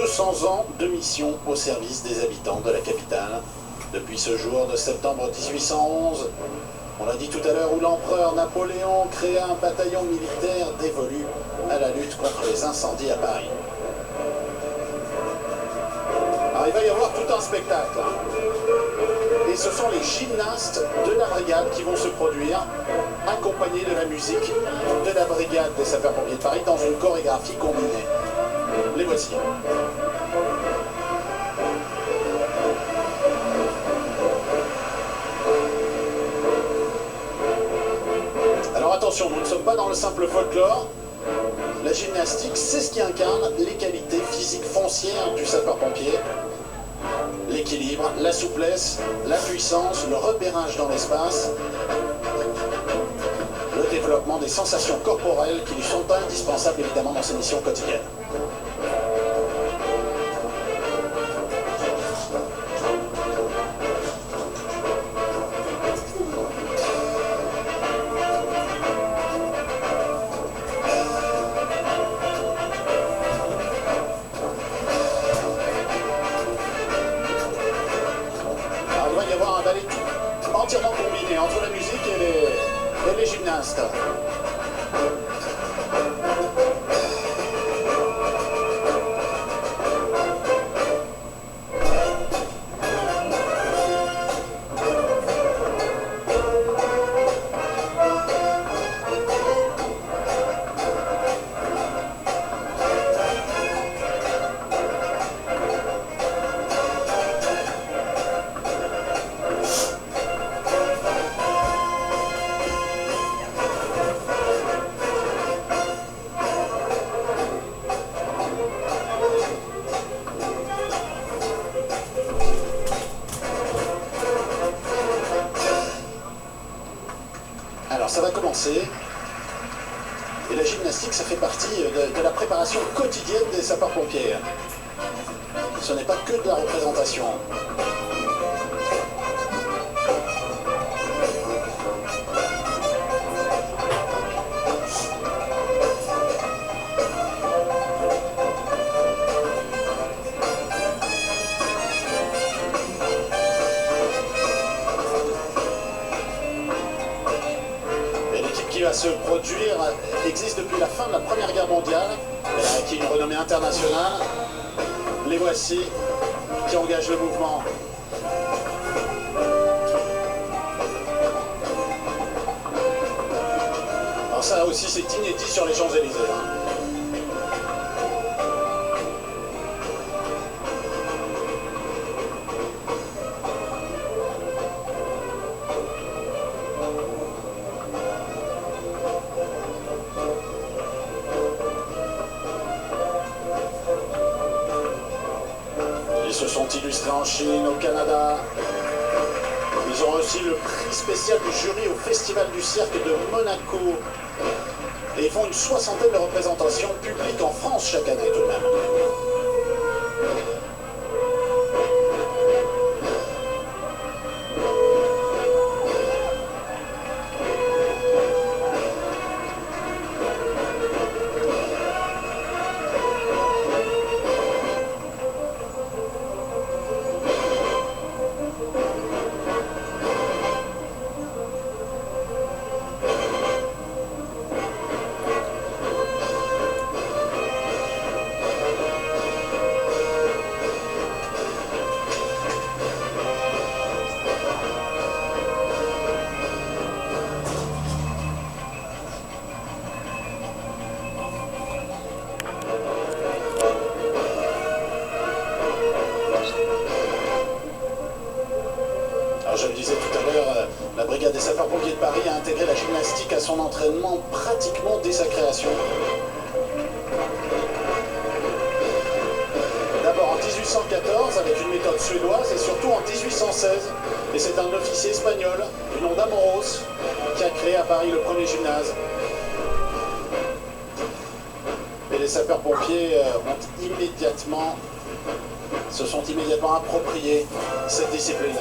200 ans de mission au service des habitants de la capitale. Depuis ce jour de septembre 1811, on l'a dit tout à l'heure, où l'empereur Napoléon créa un bataillon militaire dévolu à la lutte contre les incendies à Paris. Alors il va y avoir tout un spectacle. Et ce sont les gymnastes de la brigade qui vont se produire, accompagnés de la musique de la brigade des sapeurs-pompiers de Paris dans une chorégraphie combinée. Les voici. Alors attention, nous ne sommes pas dans le simple folklore. La gymnastique, c'est ce qui incarne les qualités physiques foncières du sapeur-pompier. L'équilibre, la souplesse, la puissance, le repérage dans l'espace, le développement des sensations corporelles qui lui sont indispensables évidemment dans ses missions quotidiennes. Entièrement combiné entre la musique et les gymnastes. Alors ça va commencer, et la gymnastique ça fait partie de la préparation quotidienne des sapeurs-pompiers. Ce n'est pas que de la représentation. Qui va se produire existe depuis la fin de la Première Guerre mondiale, elle a acquis une renommée internationale. Les voici qui engagent le mouvement. Alors ça aussi c'est inédit sur les Champs-Élysées. Ils se sont illustrés en Chine, au Canada. Ils ont aussi le prix spécial du jury au Festival du Cirque de Monaco. Et ils font une 60aine de représentations publiques en France chaque année tout de même. Je le disais tout à l'heure, la brigade des sapeurs-pompiers de Paris a intégré la gymnastique à son entraînement pratiquement dès sa création. D'abord en 1814 avec une méthode suédoise et surtout en 1816. Et c'est un officier espagnol du nom d'Amoros qui a créé à Paris le premier gymnase. Et les sapeurs-pompiers se sont immédiatement appropriés cette discipline.